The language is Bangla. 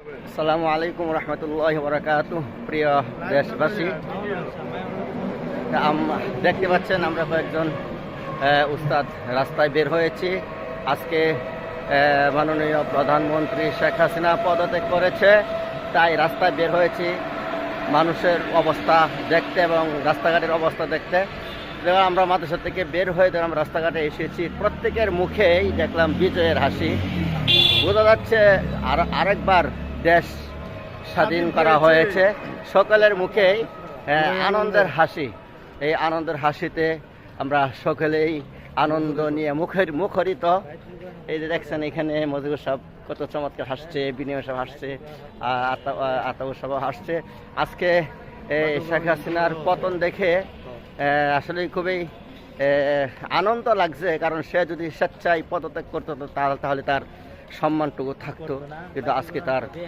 আসসালামু আলাইকুম রহমতুল্লাহ বরকাতুহ। প্রিয় দেশবাসী, দেখতে পাচ্ছেন আমরা কয়েকজন উস্তাদ রাস্তায় বের হয়েছি। আজকে মাননীয় প্রধানমন্ত্রী শেখ হাসিনা পদত্যাগ করেছে, তাই রাস্তায় বের হয়েছি মানুষের অবস্থা দেখতে এবং রাস্তাঘাটের অবস্থা দেখতে। আমরা মাদ্রাসা থেকে বের হয়ে যখন আমরা রাস্তাঘাটে এসেছি, প্রত্যেকের মুখেই দেখলাম বিজয়ের হাসি। বোঝা যাচ্ছে আরেকবার দেশ স্বাধীন করা হয়েছে। সকলের মুখেই আনন্দের হাসি। এই আনন্দের হাসিতে আমরা সকলেই আনন্দ নিয়ে মুখরিত। এই যে দেখছেন এখানে মজিবুর সাহেব কত চমৎকার হাসছে, বিনিময় সাহেব হাসছে, আতাউর সাহেব হাসছে। আজকে শেখ হাসিনার পতন দেখে আসলে খুবই আনন্দ লাগছে, কারণ সে যদি স্বেচ্ছায় পদত্যাগ করতো তাহলে তার সম্মানটুকু থাকতো, কিন্তু আজকে তার